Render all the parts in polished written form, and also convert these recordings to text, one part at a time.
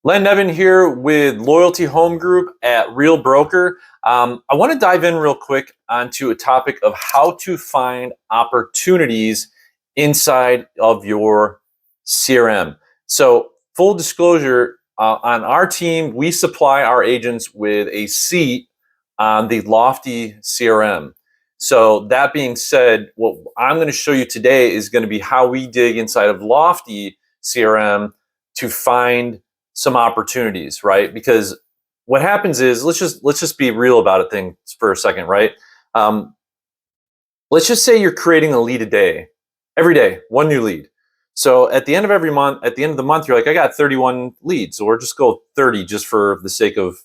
Len Nevin here with Loyalty Home Group at Real Broker. I want to dive in real quick onto a topic of how to find opportunities inside of your CRM. So, full disclosure, on our team, we supply our agents with a seat on the Lofty CRM. So, that being said, what I'm going to show you today is going to be how we dig inside of Lofty CRM to find some opportunities, right? Because what happens is let's just be real about it thing for a second, right? Um, let's just say you're creating a lead a day, every day, one new lead. So at the end of every month, at the end of the month, you're like, I got 31 leads, or just go 30 just for the sake of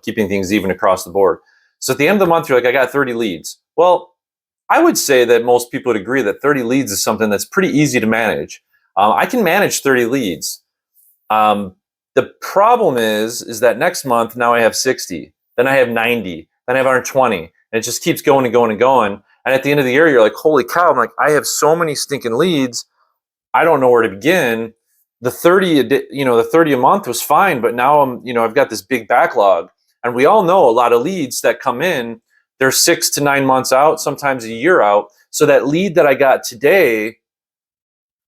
keeping things even across the board. So at the end of the month, you're like, I got 30 leads. Well, I would say that most people would agree that 30 leads is something that's pretty easy to manage. I can manage 30 leads. Um, the problem is that next month now I have 60, then I have 90, then I have 120, and it just keeps going and going and going. And at the end of the year, you're like, holy cow! I'm like, I have so many stinking leads. I don't know where to begin. The 30, the 30 a month was fine, but now I've got this big backlog, and we all know a lot of leads that come in, they're 6 to 9 months out, sometimes a year out. So that lead that I got today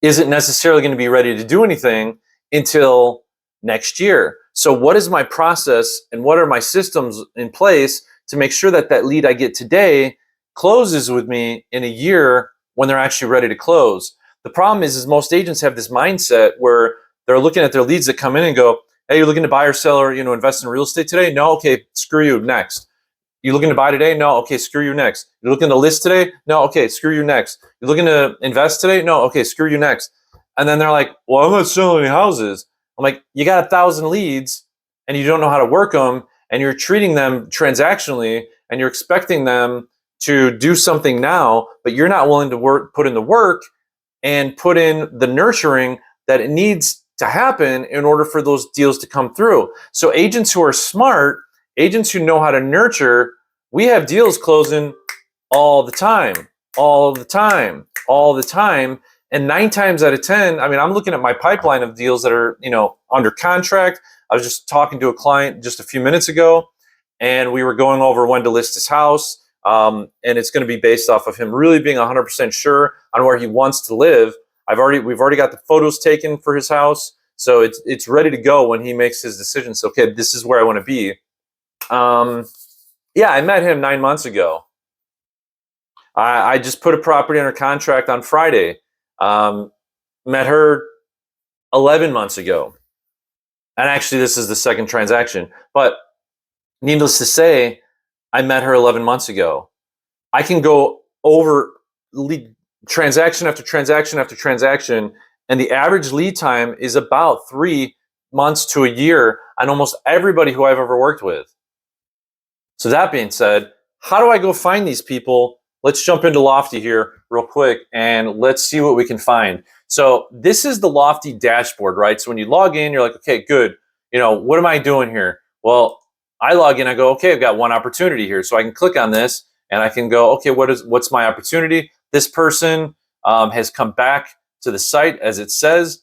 isn't necessarily going to be ready to do anything until next year. So what is my process and what are my systems in place to make sure that that lead I get today closes with me in a year when they're actually ready to close? The problem is most agents have this mindset where they're looking at their leads that come in and go, hey, you're looking to buy or sell or invest in real estate today? No, okay, screw you, next. You looking to buy today? No, okay, screw you, next. You're looking to list today? No, okay, screw you, next. You're looking to invest today? No, okay, screw you, next. And then they're like, well, I'm not selling any houses. I'm like, you got 1,000 leads and you don't know how to work them, and you're treating them transactionally and you're expecting them to do something now, but you're not willing to put in the work and put in the nurturing that it needs to happen in order for those deals to come through. So agents who are smart, agents who know how to nurture, we have deals closing all the time, all the time, all the time. And 9 times out of 10, I mean, I'm looking at my pipeline of deals that are, under contract. I was just talking to a client just a few minutes ago, and we were going over when to list his house. And it's going to be based off of him really being 100% sure on where he wants to live. We've already got the photos taken for his house, so it's ready to go when he makes his decision. So, okay, this is where I want to be. Yeah, I met him 9 months ago. I just put a property under contract on Friday. Met her 11 months ago. And actually, this is the second transaction. But needless to say, I met her 11 months ago. I can go over transaction after transaction after transaction, and the average lead time is about 3 months to a year on almost everybody who I've ever worked with. So that being said, how do I go find these people? Let's jump into Lofty here real quick and let's see what we can find. So this is the Lofty dashboard, right? So when you log in, you're like, okay, good. What am I doing here? Well, I log in, I go, okay, I've got one opportunity here. So I can click on this and I can go, okay, what's my opportunity? This person has come back to the site as it says.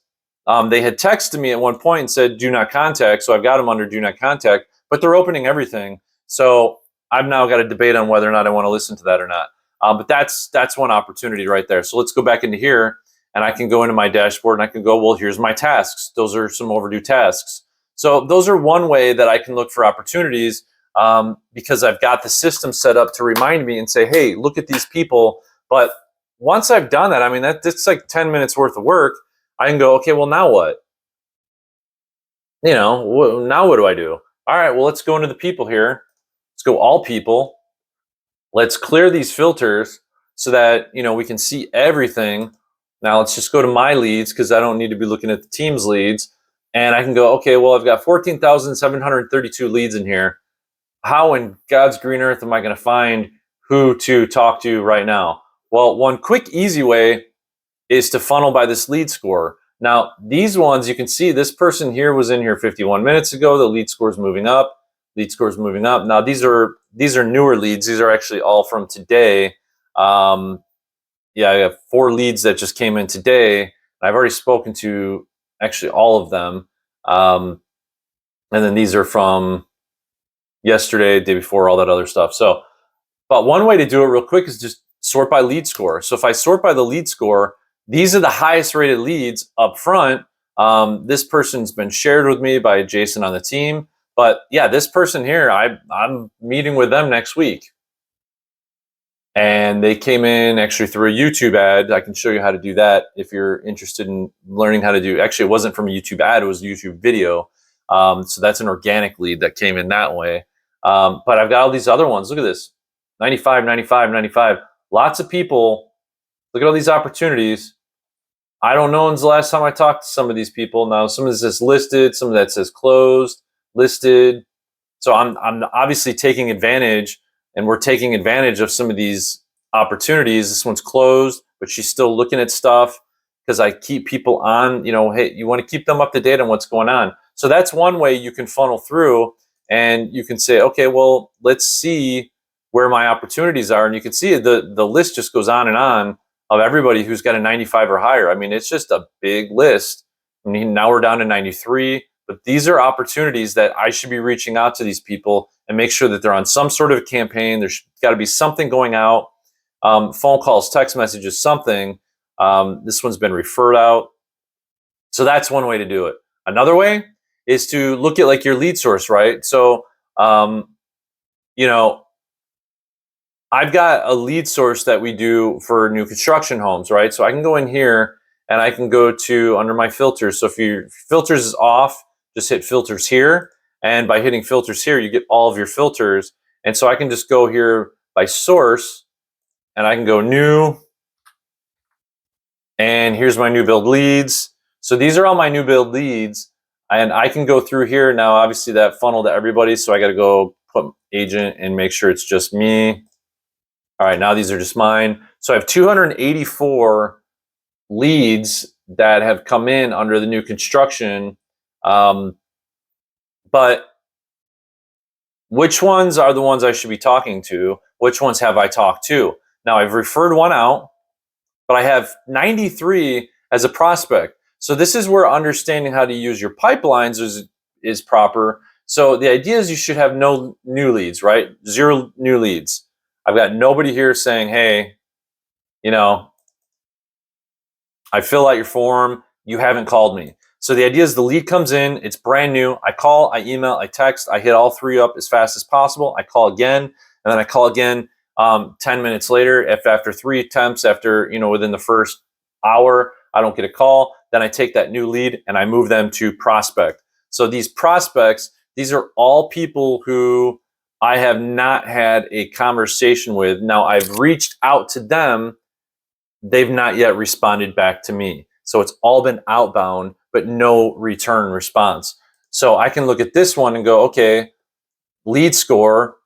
They had texted me at one point and said, do not contact. So I've got them under do not contact, but they're opening everything. So I've now got a debate on whether or not I want to listen to that or not. But that's one opportunity right there. So let's go back into here, and I can go into my dashboard and I can go, well, here's my tasks. Those are some overdue tasks. So those are one way that I can look for opportunities, because I've got the system set up to remind me and say, hey, look at these people. But once I've done that, I mean, that's like 10 minutes worth of work. I can go, okay, well, now what? Now what do I do? All right, well, let's go into the people here. Let's go all people. Let's clear these filters so that we can see everything. Now let's just go to my leads because I don't need to be looking at the team's leads. And I can go, okay, well, I've got 14,732 leads in here. How in God's green earth am I going to find who to talk to right now? Well, one quick, easy way is to funnel by this lead score. Now, these ones, you can see this person here was in here 51 minutes ago. The lead score is moving up. Lead score is moving up. Now, these are newer leads. These are actually all from today. Yeah, I have 4 leads that just came in today. I've already spoken to actually all of them. And then these are from yesterday, day before, all that other stuff. So, but one way to do it real quick is just sort by lead score. So if I sort by the lead score, these are the highest rated leads up front. This person's been shared with me by Jason on the team. But yeah, this person here, I'm meeting with them next week. And they came in actually through a YouTube ad. I can show you how to do that if you're interested in learning how to do. Actually, it wasn't from a YouTube ad; it was a YouTube video. So that's an organic lead that came in that way. But I've got all these other ones. Look at this: 95, 95, 95. Lots of people. Look at all these opportunities. I don't know when's the last time I talked to some of these people. Now, some of this is listed, some of that says closed, listed. So I'm obviously taking advantage, and we're taking advantage of some of these opportunities. This one's closed, but she's still looking at stuff because I keep people on, hey, you want to keep them up to date on what's going on. So that's one way you can funnel through, and you can say, okay, well, let's see where my opportunities are. And you can see the list just goes on and on of everybody who's got a 95 or higher. I mean, it's just a big list. I mean, now we're down to 93. But these are opportunities that I should be reaching out to these people and make sure that they're on some sort of campaign. There's got to be something going out, phone calls, text messages, something. This one's been referred out. So that's one way to do it. Another way is to look at like your lead source, right? So, I've got a lead source that we do for new construction homes, right? So I can go in here and I can go to under my filters. So if your filters is off, just hit filters here. And by hitting filters here, you get all of your filters. And so I can just go here by source and I can go new. And here's my new build leads. So these are all my new build leads. And I can go through here. Now, obviously that funneled to everybody. So I got to go put agent and make sure it's just me. All right, now these are just mine. So I have 284 leads that have come in under the new construction. But which ones are the ones I should be talking to? Which ones have I talked to? Now I've referred one out, but I have 93 as a prospect. So this is where understanding how to use your pipelines is proper. So the idea is you should have no new leads, right? 0 new leads. I've got nobody here saying, hey, I fill out your form, you haven't called me. So the idea is the lead comes in, it's brand new. I call, I email, I text, I hit all 3 up as fast as possible. I call again, and then I call again 10 minutes later. If after 3 attempts, within the first hour, I don't get a call, then I take that new lead and I move them to prospect. So these prospects, these are all people who I have not had a conversation with. Now I've reached out to them. They've not yet responded back to me. So it's all been outbound, but no return response. So I can look at this one and go, okay, lead score.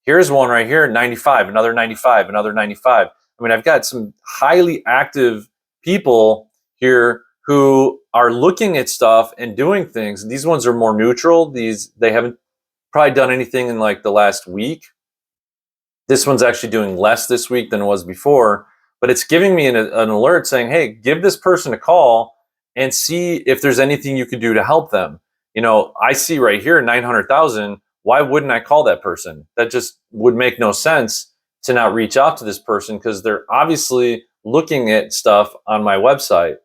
Here's one right here, 95, another 95, another 95. I mean, I've got some highly active people here who are looking at stuff and doing things. These ones are more neutral. They haven't probably done anything in like the last week. This one's actually doing less this week than it was before, but it's giving me an alert saying, hey, give this person a call and see if there's anything you could do to help them. I see right here 900,000. Why wouldn't I call that person? That just would make no sense to not reach out to this person because they're obviously looking at stuff on my website.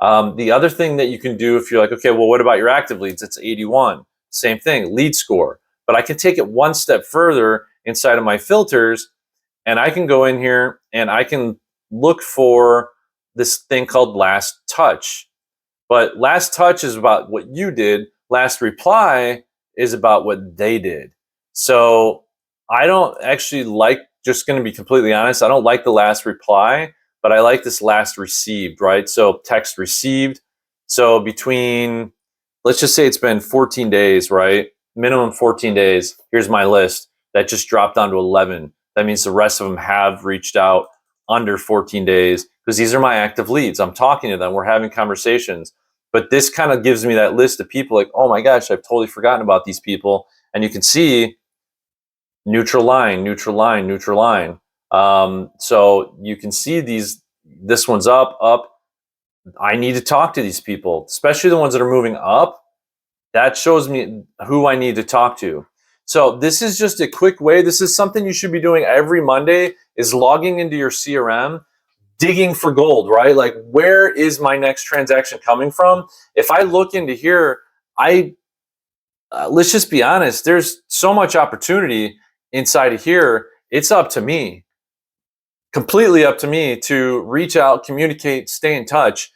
The other thing that you can do if you're like, okay, well, what about your active leads? It's 81. Same thing, lead score. But I can take it one step further inside of my filters, and I can go in here and I can look for this thing called last touch. But last touch is about what you did. Last reply is about what they did. So I don't actually like, just going to be completely honest, I don't like the last reply, but I like this last received, right? So text received. So between, let's just say it's been 14 days, right? Minimum 14 days. Here's my list. That just dropped down to 11. That means the rest of them have reached out under 14 days because these are my active leads. I'm talking to them. We're having conversations. But this kind of gives me that list of people like, oh my gosh, I've totally forgotten about these people. And you can see neutral line, neutral line, neutral line. So you can see this one's up. I need to talk to these people, especially the ones that are moving up. That shows me who I need to talk to. So this is just a quick way. This is something you should be doing every Monday, is logging into your CRM, digging for gold, right? Like, where is my next transaction coming from? If I look into here, let's just be honest, there's so much opportunity inside of here. It's up to me, completely up to me, to reach out, communicate, stay in touch.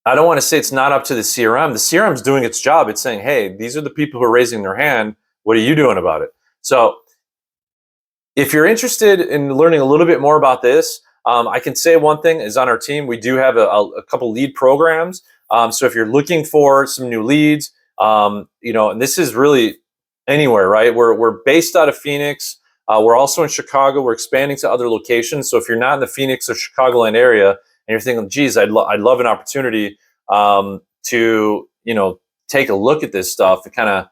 I don't want to say it's not up to the CRM. The CRM is doing its job. It's saying, hey, these are the people who are raising their hand. What are you doing about it? So if you're interested in learning a little bit more about this, I can say one thing is, on our team, we do have a couple lead programs. So if you're looking for some new leads, and this is really anywhere, right? We're based out of Phoenix. We're also in Chicago. We're expanding to other locations. So if you're not in the Phoenix or Chicagoland area and you're thinking, geez, I'd love an opportunity to, take a look at this stuff and kind of,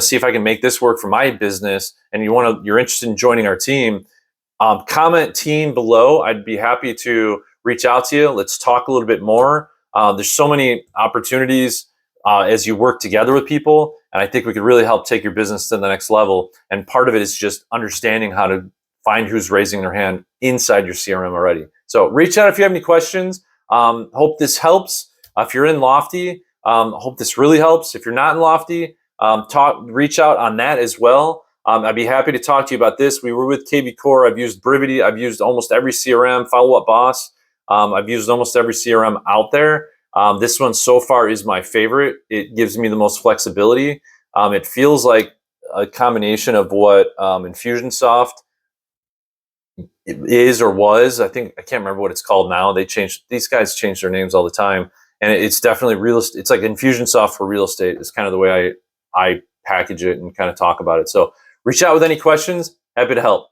see if I can make this work for my business, and you're interested in joining our team, comment team below. I'd be happy to reach out to you. Let's talk a little bit more. There's so many opportunities as you work together with people, and I think we could really help take your business to the next level. And part of it is just understanding how to find who's raising their hand inside your CRM already. So reach out if you have any questions. Hope this helps. If you're in Lofty, hope this really helps. If you're not in Lofty, reach out on that as well. I'd be happy to talk to you about this. We were with KB Core. I've used Brivity. I've used almost every CRM, Follow Up Boss. I've used almost every CRM out there. This one so far is my favorite. It gives me the most flexibility. It feels like a combination of what Infusionsoft is or was. I can't remember what it's called now. These guys change their names all the time. And it's definitely real estate. It's like Infusionsoft for real estate. It's kind of the way I package it and kind of talk about it. So reach out with any questions. Happy to help.